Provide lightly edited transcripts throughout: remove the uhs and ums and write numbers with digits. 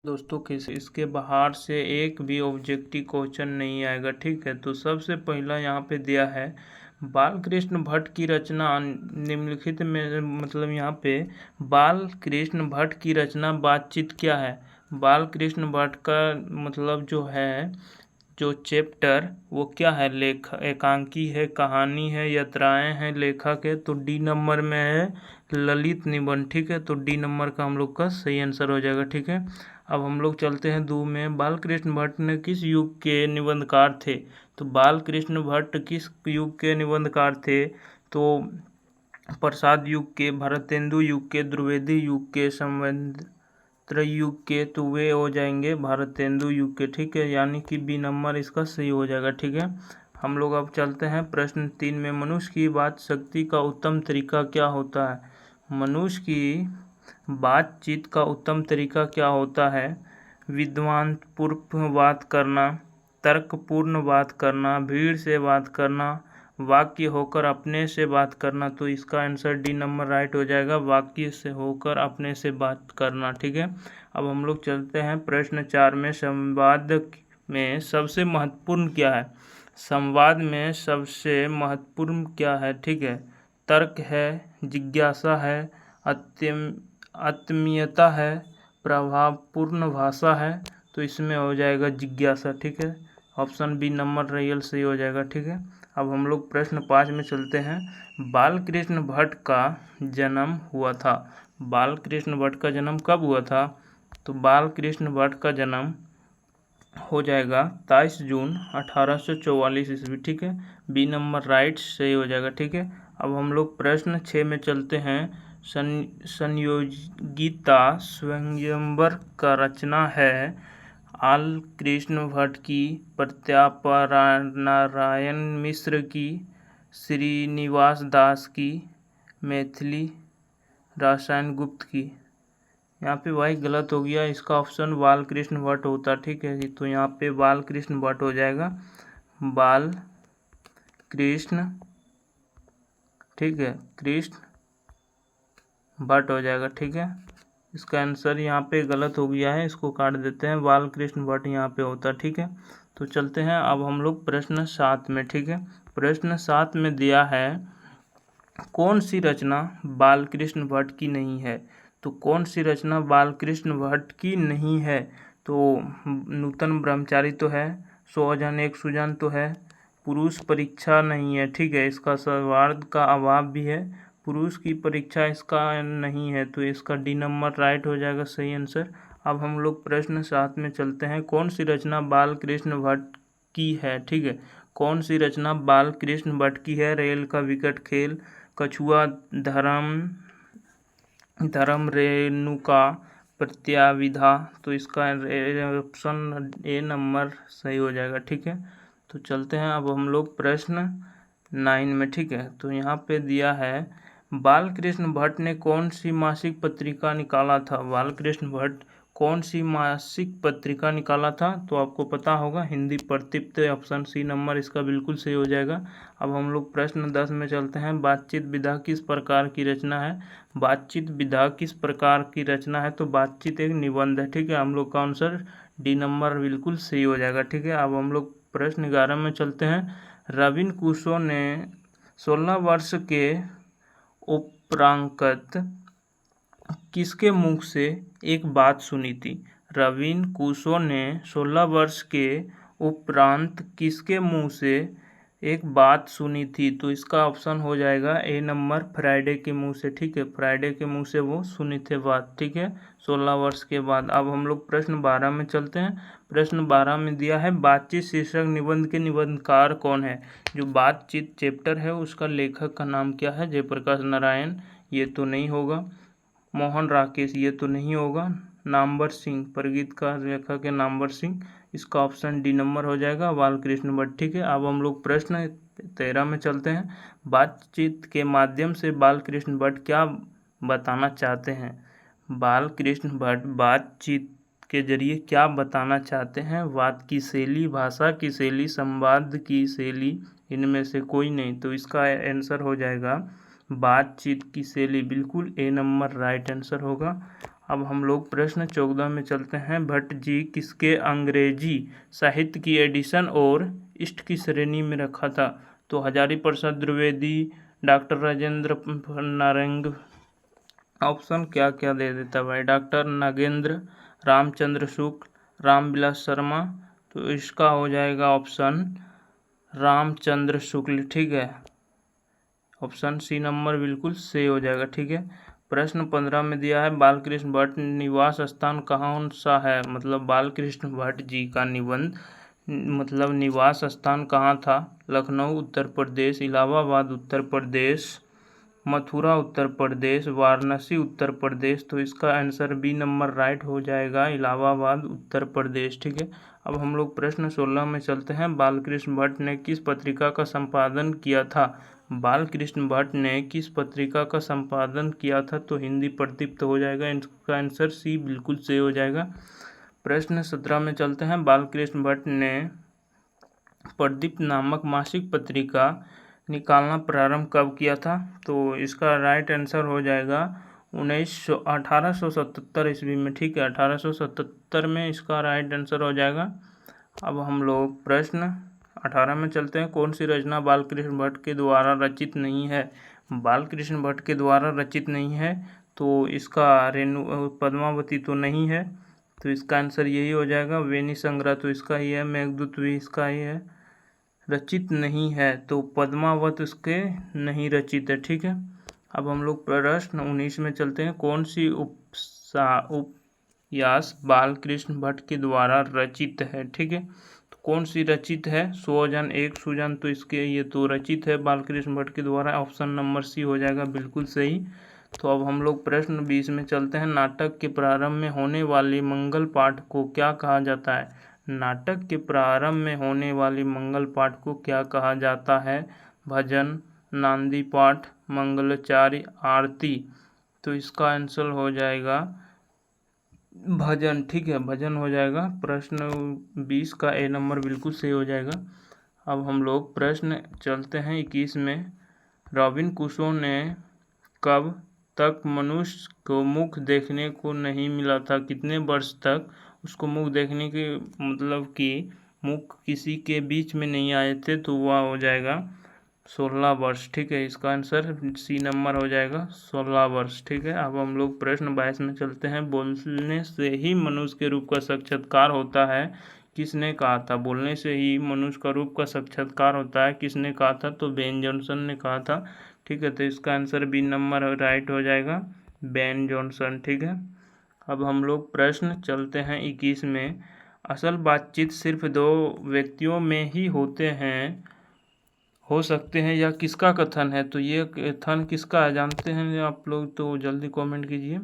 दोस्तों कैसे इसके बाहर से एक भी ऑब्जेक्टिव क्वेश्चन नहीं आएगा। ठीक है, तो सबसे पहला यहाँ पे दिया है बालकृष्ण भट्ट की रचना निम्नलिखित में, मतलब यहाँ पे बालकृष्ण भट्ट की रचना बातचीत क्या है। बालकृष्ण भट्ट का मतलब जो है, जो चैप्टर वो क्या है, लेख एकांकी है, कहानी है, यात्राएं हैं, लेखक है। तो डी नंबर में है ललित निबंध। ठीक है, तो डी नंबर का हम लोग का सही आंसर हो जाएगा। ठीक है, अब हम लोग चलते हैं दो में। बालकृष्ण भट्ट ने किस युग के निबंधकार थे। तो बालकृष्ण भट्ट किस युग के निबंधकार थे, तो प्रसाद युग के, भारतेंदु युग के, द्विवेदी युग के, संवंतत्र युग के। तो वे हो जाएंगे भारतेंदु युग के। ठीक है, यानी कि बी नंबर इसका सही हो जाएगा। ठीक है, हम लोग अब चलते हैं प्रश्न 3 में। मनुष्य की बात शक्ति का उत्तम तरीका क्या होता है। मनुष्य की बातचीत का उत्तम तरीका क्या होता है। विद्वानपूर्व बात करना, तर्कपूर्ण बात करना, भीड़ से बात करना, वाक्य होकर अपने से बात करना। तो इसका आंसर डी नंबर राइट हो जाएगा, वाक्य से होकर अपने से बात करना। ठीक है, अब हम लोग चलते हैं प्रश्न 4 में। संवाद में सबसे महत्वपूर्ण क्या है। संवाद में सबसे महत्वपूर्ण क्या है। ठीक है, तर्क है, जिज्ञासा है, आत्मीयता है, प्रभावपूर्ण भाषा है। तो इसमें हो जाएगा जिज्ञासा। ठीक है, ऑप्शन बी नंबर रियल सही हो जाएगा। ठीक है, अब हम लोग प्रश्न 5 में चलते हैं। बालकृष्ण भट्ट का जन्म हुआ था। बालकृष्ण भट्ट का जन्म कब हुआ था। तो बालकृष्ण भट्ट का जन्म हो जाएगा 23 जून 1844 ईस्वी। ठीक है, बी नंबर राइट सही हो जाएगा। ठीक है, अब हम लोग प्रश्न 6 में चलते हैं। संयोगिता स्वयंवर का रचना है आल कृष्ण भट्ट की, प्रतापनारायण मिश्र की, श्रीनिवास दास की, मैथिली रासायन गुप्त की। यहाँ पे भाई गलत हो गया, इसका ऑप्शन बालकृष्ण भट्ट होता। ठीक है, तो यहाँ पे बालकृष्ण भट्ट हो जाएगा, बालकृष्ण, ठीक है, कृष्ण भट्ट हो जाएगा। ठीक है, इसका आंसर यहाँ पे गलत हो गया है, इसको काट देते हैं, बालकृष्ण भट्ट यहाँ पे होता। ठीक है, तो चलते हैं अब हम लोग प्रश्न 7 में। ठीक है, प्रश्न 7 में दिया है कौन सी रचना बालकृष्ण भट्ट की नहीं है। तो कौन सी रचना बालकृष्ण भट्ट की नहीं है। तो नूतन ब्रह्मचारी तो है, 100 सुजान तो है, पुरुष परीक्षा नहीं है। ठीक है, इसका सौहार्द का अभाव भी है, पुरुष की परीक्षा इसका नहीं है। तो इसका डी नंबर राइट हो जाएगा सही आंसर। अब हम लोग प्रश्न 7 में चलते हैं। कौन सी रचना बालकृष्ण भट्ट की है। ठीक है, कौन सी रचना बालकृष्ण भट्ट की है। रेल का विकट खेल, कछुआ, धर्म रेणुका, प्रत्याविधा। तो इसका ऑप्शन ए नंबर सही हो जाएगा। ठीक है, तो चलते हैं अब हम लोग प्रश्न 9 में। ठीक है, तो यहाँ पे दिया है बालकृष्ण भट्ट ने कौन सी मासिक पत्रिका निकाला था। बालकृष्ण भट्ट कौन सी मासिक पत्रिका निकाला था। तो आपको पता होगा हिंदी प्रतिप्त, ऑप्शन सी नंबर इसका बिल्कुल सही हो जाएगा। अब हम लोग प्रश्न 10 में चलते हैं। बातचीत विधा किस प्रकार की रचना है। बातचीत विधा किस प्रकार की रचना है। तो बातचीत एक निबंध है। ठीक है, हम लोग का आंसर डी नंबर बिल्कुल सही हो जाएगा। ठीक है, अब हम लोग प्रश्न 11 में चलते हैं। रवीन कुशो ने 16 वर्ष के उपरांत किसके मुख से एक बात सुनी थी। रवीन कुशो ने 16 वर्ष के उपरांत किसके मुंह से एक बात सुनी थी। तो इसका ऑप्शन हो जाएगा ए नंबर, फ्राइडे के मुंह से। ठीक है, फ्राइडे के मुंह से वो सुनी थे बात। ठीक है, 16 वर्ष के बाद। अब हम लोग प्रश्न 12 में चलते हैं। प्रश्न 12 में दिया है बातचीत शीर्षक निबंध के निबंधकार कौन है। जो बातचीत चैप्टर है उसका लेखक का नाम क्या है। जयप्रकाश नारायण, ये तो नहीं होगा। मोहन राकेश, ये तो नहीं होगा। नामवर सिंह, प्रगीत का लेखक है नामवर सिंह। इसका ऑप्शन डी नंबर हो जाएगा, बालकृष्ण भट्ट। ठीक है, अब हम लोग प्रश्न 13 में चलते हैं। बातचीत के माध्यम से बालकृष्ण भट्ट क्या बताना चाहते हैं। बालकृष्ण भट्ट बातचीत के जरिए क्या बताना चाहते हैं। वाद की शैली, भाषा की शैली, संवाद की शैली, इनमें से कोई नहीं। तो इसका आंसर हो जाएगा बातचीत की शैली, बिल्कुल ए नंबर राइट आंसर होगा। अब हम लोग प्रश्न 14 में चलते हैं। भट्ट जी किसके अंग्रेजी साहित्य की एडिशन और इष्ट की श्रेणी में रखा था? तो हजारी प्रसाद द्विवेदी, डॉक्टर राजेंद्र नारंग। ऑप्शन क्या क्या दे देता भाई? डॉक्टर नागेंद्र, रामचंद्र शुक्ल, रामविलास शर्मा। तो इसका हो जाएगा ऑप्शन रामचंद्र शुक्ल। ठीक है, ऑप्शन सी नंबर बिल्कुल सही हो जाएगा। ठीक है, प्रश्न 15 में दिया है बालकृष्ण भट्ट निवास स्थान कौन सा है? मतलब बालकृष्ण भट्ट जी का निबंध मतलब निवास स्थान कहाँ था? लखनऊ उत्तर प्रदेश, इलाहाबाद उत्तर प्रदेश, मथुरा उत्तर प्रदेश, वाराणसी उत्तर प्रदेश। तो इसका आंसर बी नंबर राइट हो जाएगा, इलाहाबाद उत्तर प्रदेश। ठीक है, अब हम लोग प्रश्न 16 में चलते हैं। बालकृष्ण भट्ट ने किस पत्रिका का संपादन किया था? बालकृष्ण भट्ट ने किस पत्रिका का संपादन किया था? तो हिंदी प्रदीप्त हो जाएगा, इसका आंसर सी बिल्कुल सही हो जाएगा। प्रश्न 17 में चलते हैं। बालकृष्ण भट्ट ने प्रदीप्त नामक मासिक पत्रिका निकालना प्रारंभ कब किया था? तो इसका राइट आंसर हो जाएगा 1877 ईस्वी में। ठीक है, 1877 में इसका राइट आंसर हो जाएगा। अब हम लोग प्रश्न 18 में चलते हैं। कौन सी रचना बालकृष्ण भट्ट के द्वारा रचित नहीं है? बालकृष्ण भट्ट के द्वारा रचित नहीं है, तो इसका रेणु पद्मावती तो नहीं है, तो इसका आंसर यही हो जाएगा। वेणी संग्रह तो इसका ही है, मेघदूत भी इसका ही है, रचित नहीं है, तो पद्मावत उसके नहीं रचित है। ठीक है, अब हम लोग प्रश्न 19 में चलते हैं। कौन सी उपन्यास बालकृष्ण भट्ट के द्वारा रचित है? ठीक है, तो कौन सी रचित है? स्वजन, एक सुजन। तो इसके ये तो रचित है बालकृष्ण भट्ट के द्वारा, ऑप्शन नंबर सी हो जाएगा बिल्कुल सही। तो अब हम लोग प्रश्न 20 में चलते हैं। नाटक के प्रारंभ में होने वाली मंगल पाठ को क्या कहा जाता है? नाटक के प्रारंभ में होने वाली मंगल पाठ को क्या कहा जाता है? भजन, नांदी पाठ, मंगलाचार्य, आरती। तो इसका आंसर हो जाएगा भजन। ठीक है, भजन हो जाएगा। प्रश्न 20 का ए नंबर बिल्कुल सही हो जाएगा। अब हम लोग प्रश्न चलते हैं 21 में। रॉबिन क्रूसो ने कब तक मनुष्य को मुख देखने को नहीं मिला था? कितने वर्ष तक उसको मुख देखने के मतलब कि मुख किसी के बीच में नहीं आए थे? तो वह हो जाएगा 16 वर्ष। ठीक है, इसका आंसर सी नंबर हो जाएगा 16 वर्ष। ठीक है, अब हम लोग प्रश्न 22 में चलते हैं। बोलने से ही मनुष्य के रूप का साक्षात्कार होता है, किसने कहा था? बोलने से ही मनुष्य का रूप का साक्षात्कार होता है, किसने कहा था? तो बेन जॉनसन ने कहा था। ठीक है, तो इसका आंसर बी नंबर राइट हो जाएगा, बेन जॉनसन। ठीक है, अब हम लोग प्रश्न चलते हैं 21 में। असल बातचीत सिर्फ दो व्यक्तियों में ही हो सकते हैं, या किसका कथन है? तो ये कथन किसका है जानते हैं आप लोग? तो जल्दी कमेंट कीजिए।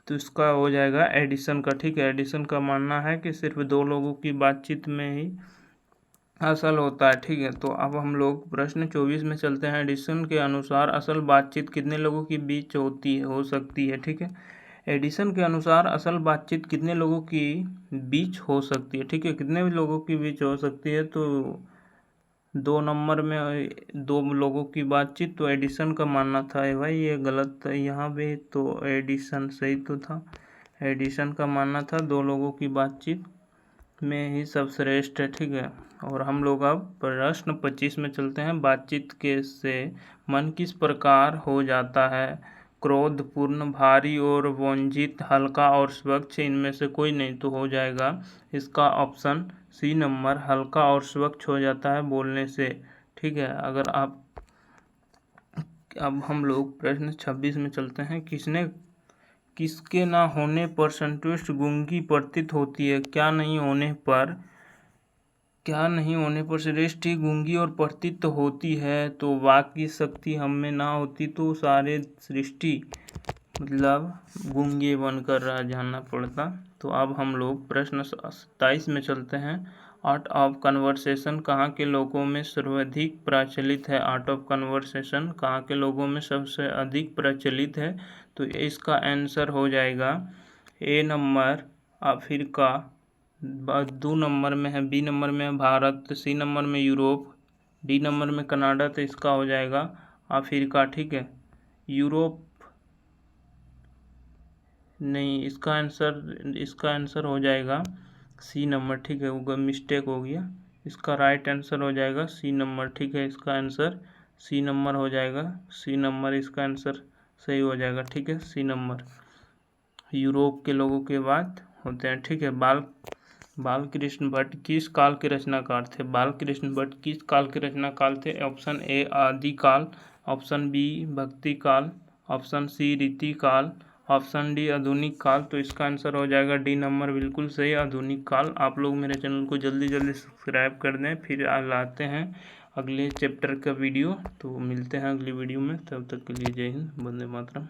तो इसका हो जाएगा एडिसन का। ठीक है, एडिसन का मानना है कि सिर्फ दो लोगों की बातचीत में ही असल होता है। ठीक है, तो अब हम लोग प्रश्न 24 में चलते हैं। एडिसन के अनुसार असल बातचीत कितने लोगों के बीच हो सकती है? ठीक है, एडिसन के अनुसार असल बातचीत कितने लोगों की बीच हो सकती है? ठीक है, कितने भी लोगों के बीच हो सकती है? तो 2 नंबर में 2 लोगों की बातचीत। तो एडिसन का मानना था भाई, ये गलत था यहाँ पे, तो एडिसन सही तो था। एडिसन का मानना था 2 लोगों की बातचीत में ही सब श्रेष्ठ है। ठीक है, और हम लोग अब प्रश्न 25 में चलते हैं। बातचीत के से मन किस प्रकार हो जाता है? क्रोधपूर्ण, भारी और वंचित, हल्का और स्वच्छ। इनमें से कोई नहीं, तो हो जाएगा इसका ऑप्शन सी नंबर, हल्का और स्वच्छ हो जाता है बोलने से। ठीक है, अगर आप अब हम लोग प्रश्न 26 में चलते हैं। किसके ना होने पर संतुष्ट गूंगी प्रतीत होती है? क्या नहीं होने पर सृष्टि गूंगी और प्रतीत होती है? तो वाक की शक्ति हम में ना होती तो सारे सृष्टि मतलब गूंगे बनकर रह जाना पड़ता। तो अब हम लोग प्रश्न 27 में चलते हैं। आर्ट ऑफ कन्वर्सेशन कहाँ के लोगों में सर्वाधिक प्रचलित है? आर्ट ऑफ कन्वर्सेशन कहाँ के लोगों में सबसे अधिक प्रचलित है? तो इसका आंसर हो जाएगा ए नंबर अफ्रीका, 2 नंबर में है, बी नंबर में है भारत, सी नंबर में यूरोप, डी नंबर में कनाडा। तो इसका हो जाएगा अफ्रीका। ठीक है, यूरोप नहीं, इसका आंसर हो जाएगा सी नंबर, ठीक है, वो मिस्टेक हो गया। इसका राइट आंसर हो जाएगा सी नंबर, ठीक है, इसका आंसर सी नंबर हो जाएगा। सी नंबर इसका आंसर सही हो जाएगा, ठीक है, सी नंबर। यूरोप के लोगों के बाद होते हैं, ठीक है। बाल कृष्ण भट्ट किस काल के रचनाकार थे? बाल कृष्ण भट्ट किस काल के रचनाकार थे? ऑप्शन ए आदि काल, ऑप्शन बी भक्ति काल, ऑप्शन सी रीति काल, ऑप्शन डी आधुनिक काल। तो इसका आंसर हो जाएगा डी नंबर, बिल्कुल सही, आधुनिक काल। आप लोग मेरे चैनल को जल्दी जल्दी सब्सक्राइब कर दें, फिर लाते हैं अगले चैप्टर का वीडियो। तो मिलते हैं अगली वीडियो में, तब तक के लिए जय हिंद, वंदे मातरम।